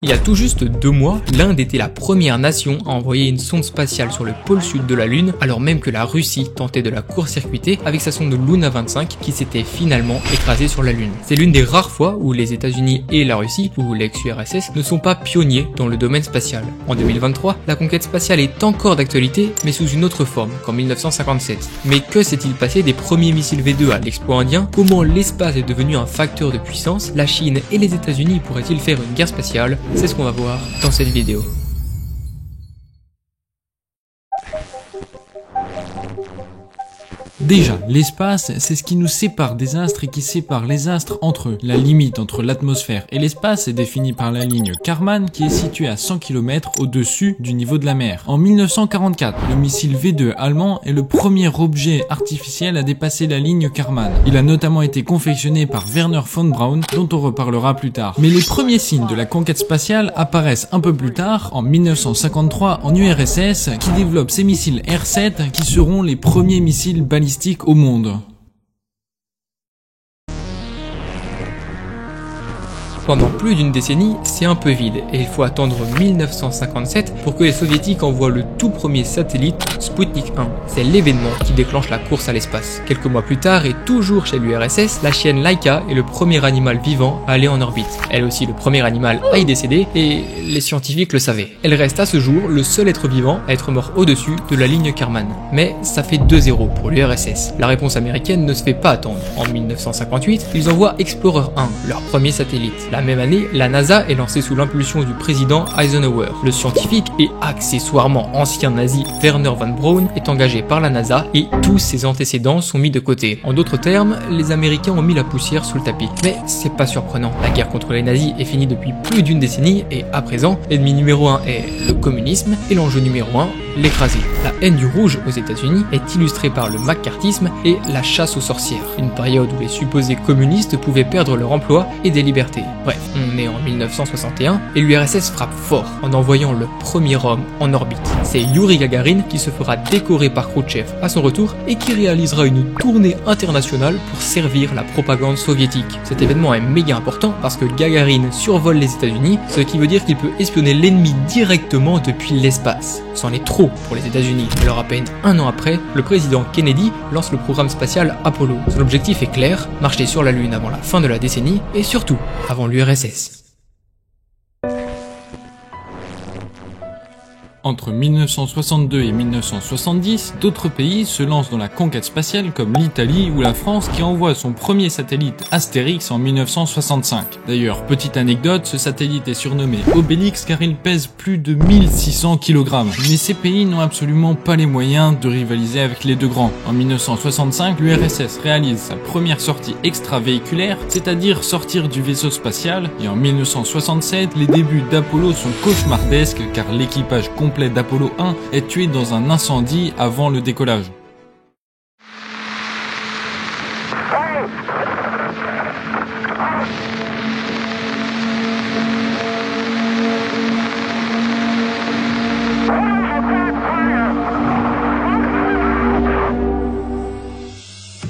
Il y a tout juste 2 mois, l'Inde était la première nation à envoyer une sonde spatiale sur le pôle sud de la Lune, alors même que la Russie tentait de la court-circuiter avec sa sonde Luna 25 qui s'était finalement écrasée sur la Lune. C'est l'une des rares fois où les États-Unis et la Russie, ou l'ex-URSS, ne sont pas pionniers dans le domaine spatial. En 2023, la conquête spatiale est encore d'actualité, mais sous une autre forme qu'en 1957. Mais que s'est-il passé des premiers missiles V2 à l'exploit indien? Comment l'espace est devenu un facteur de puissance? La Chine et les États-Unis pourraient-ils faire une guerre spatiale? C'est ce qu'on va voir dans cette vidéo. Déjà, l'espace, c'est ce qui nous sépare des astres et qui sépare les astres entre eux. La limite entre l'atmosphère et l'espace est définie par la ligne Kármán qui est située à 100 km au-dessus du niveau de la mer. En 1944, le missile V2 allemand est le premier objet artificiel à dépasser la ligne Kármán. Il a notamment été confectionné par Wernher von Braun, dont on reparlera plus tard. Mais les premiers signes de la conquête spatiale apparaissent un peu plus tard, en 1953, en URSS, qui développe ses missiles R7 qui seront les premiers missiles balistiques au monde. Pendant plus d'une décennie, c'est un peu vide et il faut attendre 1957 pour que les soviétiques envoient le tout premier satellite Sputnik 1. C'est l'événement qui déclenche la course à l'espace. Quelques mois plus tard et toujours chez l'URSS, la chienne Laika est le premier animal vivant à aller en orbite. Elle aussi le premier animal à y décéder et les scientifiques le savaient. Elle reste à ce jour le seul être vivant à être mort au-dessus de la ligne Kármán. Mais ça fait 2-0 pour l'URSS. La réponse américaine ne se fait pas attendre. En 1958, ils envoient Explorer 1, leur premier satellite. La même année, la NASA est lancée sous l'impulsion du président Eisenhower. Le scientifique et accessoirement ancien nazi Wernher von Braun est engagé par la NASA et tous ses antécédents sont mis de côté. En d'autres termes, les Américains ont mis la poussière sous le tapis. Mais c'est pas surprenant. La guerre contre les nazis est finie depuis plus d'une décennie et à présent, l'ennemi numéro 1 est le communisme et l'enjeu numéro 1, l'écraser. La haine du rouge aux États-Unis est illustrée par le macartisme et la chasse aux sorcières, une période où les supposés communistes pouvaient perdre leur emploi et des libertés. Bref, on est en 1961 et l'URSS frappe fort en envoyant le premier homme en orbite. C'est Yuri Gagarin qui se fera décorer par Khrouchtchev à son retour et qui réalisera une tournée internationale pour servir la propagande soviétique. Cet événement est méga important parce que Gagarin survole les États-Unis, ce qui veut dire qu'il peut espionner l'ennemi directement depuis l'espace. C'en est trop pour les États-Unis. Alors à peine un an après, le président Kennedy lance le programme spatial Apollo. Son objectif est clair, marcher sur la Lune avant la fin de la décennie et surtout avant l'URSS. Entre 1962 et 1970, d'autres pays se lancent dans la conquête spatiale comme l'Italie ou la France qui envoie son premier satellite Astérix en 1965. D'ailleurs, petite anecdote, ce satellite est surnommé Obélix car il pèse plus de 1600 kg. Mais ces pays n'ont absolument pas les moyens de rivaliser avec les deux grands. En 1965, l'URSS réalise sa première sortie extravéhiculaire, c'est-à-dire sortir du vaisseau spatial, et en 1967, les débuts d'Apollo sont cauchemardesques car l'équipage complet d'Apollo 1 est tué dans un incendie avant le décollage.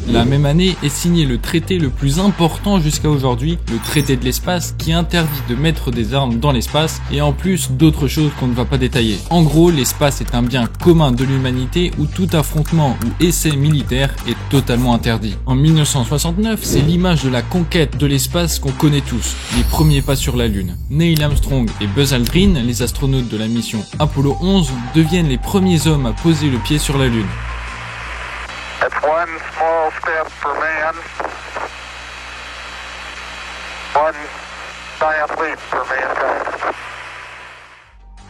La même année est signé le traité le plus important jusqu'à aujourd'hui, le traité de l'espace qui interdit de mettre des armes dans l'espace et en plus d'autres choses qu'on ne va pas détailler. En gros, l'espace est un bien commun de l'humanité où tout affrontement ou essai militaire est totalement interdit. En 1969, c'est l'image de la conquête de l'espace qu'on connaît tous, les premiers pas sur la Lune. Neil Armstrong et Buzz Aldrin, les astronautes de la mission Apollo 11, deviennent les premiers hommes à poser le pied sur la Lune. That's one small step for man, one giant leap for mankind.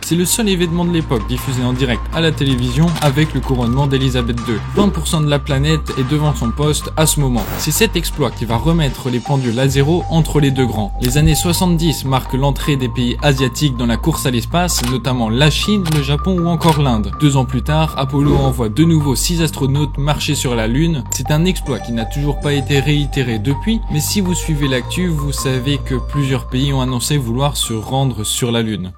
C'est le seul événement de l'époque diffusé en direct à la télévision avec le couronnement d'Elisabeth II. 20% de la planète est devant son poste à ce moment. C'est cet exploit qui va remettre les pendules à zéro entre les deux grands. Les années 70 marquent l'entrée des pays asiatiques dans la course à l'espace, notamment la Chine, le Japon ou encore l'Inde. 2 ans plus tard, Apollo envoie de nouveau 6 astronautes marcher sur la Lune. C'est un exploit qui n'a toujours pas été réitéré depuis, mais si vous suivez l'actu, vous savez que plusieurs pays ont annoncé vouloir se rendre sur la Lune.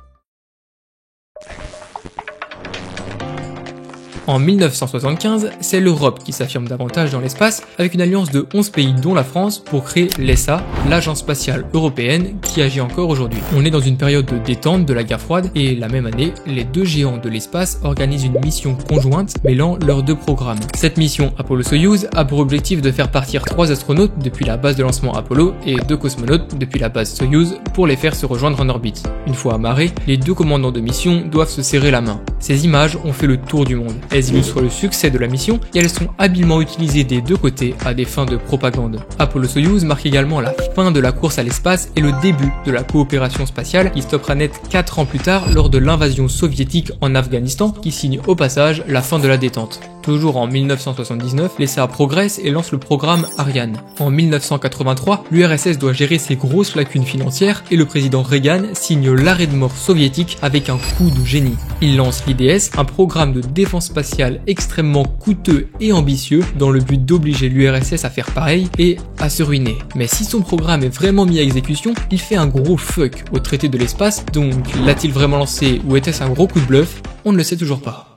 En 1975, c'est l'Europe qui s'affirme davantage dans l'espace avec une alliance de 11 pays dont la France pour créer l'ESA, l'Agence spatiale européenne qui agit encore aujourd'hui. On est dans une période de détente de la guerre froide et la même année, les deux géants de l'espace organisent une mission conjointe mêlant leurs deux programmes. Cette mission Apollo-Soyouz a pour objectif de faire partir 3 astronautes depuis la base de lancement Apollo et 2 cosmonautes depuis la base Soyouz pour les faire se rejoindre en orbite. Une fois amarrés, les deux commandants de mission doivent se serrer la main. Ces images ont fait le tour du monde. Elles illustrent le succès de la mission et elles sont habilement utilisées des deux côtés à des fins de propagande. Apollo-Soyouz marque également la fin de la course à l'espace et le début de la coopération spatiale qui stoppera net 4 ans plus tard lors de l'invasion soviétique en Afghanistan qui signe au passage la fin de la détente. Toujours en 1979, l'ESA progresse et lance le programme Ariane. En 1983, l'URSS doit gérer ses grosses lacunes financières et le président Reagan signe l'arrêt de mort soviétique avec un coup de génie. Il lance l'IDS, un programme de défense spatiale extrêmement coûteux et ambitieux dans le but d'obliger l'URSS à faire pareil et à se ruiner. Mais si son programme est vraiment mis à exécution, il fait un gros fuck au traité de l'espace, donc l'a-t-il vraiment lancé ou était-ce un gros coup de bluff? On ne le sait toujours pas.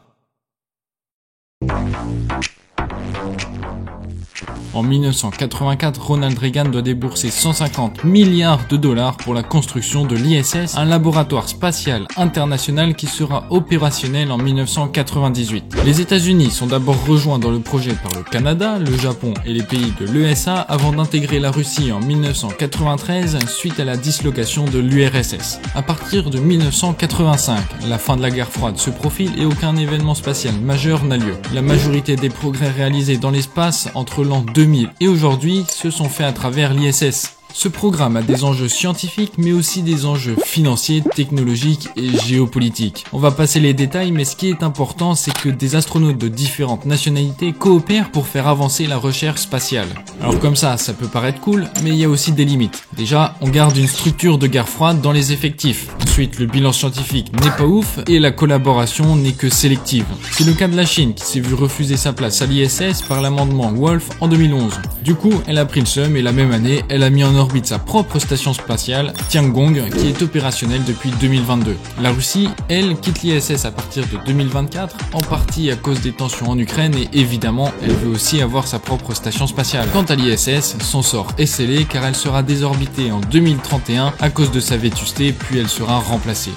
En 1984, Ronald Reagan doit débourser 150 milliards de dollars pour la construction de l'ISS, un laboratoire spatial international qui sera opérationnel en 1998. Les États-Unis sont d'abord rejoints dans le projet par le Canada, le Japon et les pays de l'ESA avant d'intégrer la Russie en 1993 suite à la dislocation de l'URSS. À partir de 1985, la fin de la guerre froide se profile et aucun événement spatial majeur n'a lieu. La majorité des progrès réalisés dans l'espace entre l'an 2000 et aujourd'hui se sont faits à travers l'ISS. Ce programme a des enjeux scientifiques mais aussi des enjeux financiers, technologiques et géopolitiques. On va passer les détails mais ce qui est important c'est que des astronautes de différentes nationalités coopèrent pour faire avancer la recherche spatiale. Alors comme ça peut paraître cool mais il y a aussi des limites. Déjà, on garde une structure de guerre froide dans les effectifs. Ensuite, le bilan scientifique n'est pas ouf et la collaboration n'est que sélective. C'est le cas de la Chine qui s'est vu refuser sa place à l'ISS par l'amendement Wolf en 2011. Du coup, elle a pris le seum et la même année, elle a mis en orbite sa propre station spatiale, Tiangong, qui est opérationnelle depuis 2022. La Russie, elle, quitte l'ISS à partir de 2024, en partie à cause des tensions en Ukraine et évidemment, elle veut aussi avoir sa propre station spatiale. Quant à l'ISS, son sort est scellé car elle sera désorbitée en 2031 à cause de sa vétusté puis elle sera remplacée.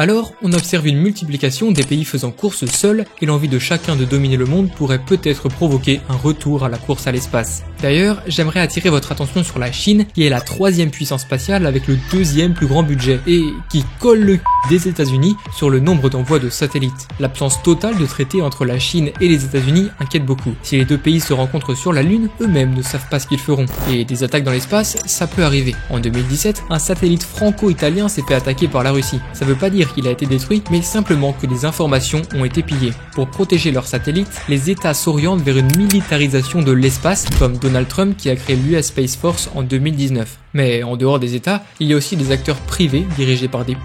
Alors, on observe une multiplication des pays faisant course seuls et l'envie de chacun de dominer le monde pourrait peut-être provoquer un retour à la course à l'espace. D'ailleurs, j'aimerais attirer votre attention sur la Chine qui est la 3e puissance spatiale avec le 2e plus grand budget et qui colle le des États-Unis sur le nombre d'envois de satellites. L'absence totale de traité entre la Chine et les États-Unis inquiète beaucoup. Si les deux pays se rencontrent sur la Lune, eux-mêmes ne savent pas ce qu'ils feront. Et des attaques dans l'espace, ça peut arriver. En 2017, un satellite franco-italien s'est fait attaquer par la Russie. Ça veut pas dire qu'il a été détruit, mais simplement que des informations ont été pillées. Pour protéger leurs satellites, les États s'orientent vers une militarisation de l'espace, comme Donald Trump qui a créé l'US Space Force en 2019. Mais en dehors des États, il y a aussi des acteurs privés dirigés par des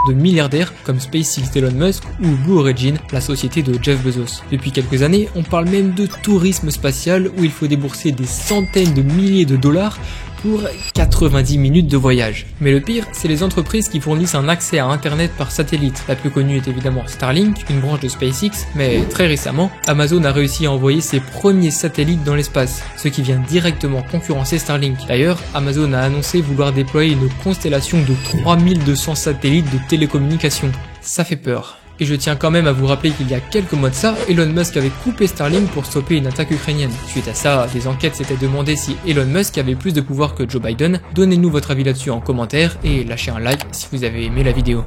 de milliardaires comme SpaceX d'Elon Musk ou Blue Origin, la société de Jeff Bezos. Depuis quelques années, on parle même de tourisme spatial où il faut débourser des centaines de milliers de dollars pour 90 minutes de voyage. Mais le pire, c'est les entreprises qui fournissent un accès à Internet par satellite. La plus connue est évidemment Starlink, une branche de SpaceX, mais très récemment, Amazon a réussi à envoyer ses premiers satellites dans l'espace, ce qui vient directement concurrencer Starlink. D'ailleurs, Amazon a annoncé vouloir déployer une constellation de 3200 satellites de télécommunications. Ça fait peur. Et je tiens quand même à vous rappeler qu'il y a quelques mois de ça, Elon Musk avait coupé Starlink pour stopper une attaque ukrainienne. Suite à ça, des enquêtes s'étaient demandé si Elon Musk avait plus de pouvoir que Joe Biden. Donnez-nous votre avis là-dessus en commentaire et lâchez un like si vous avez aimé la vidéo.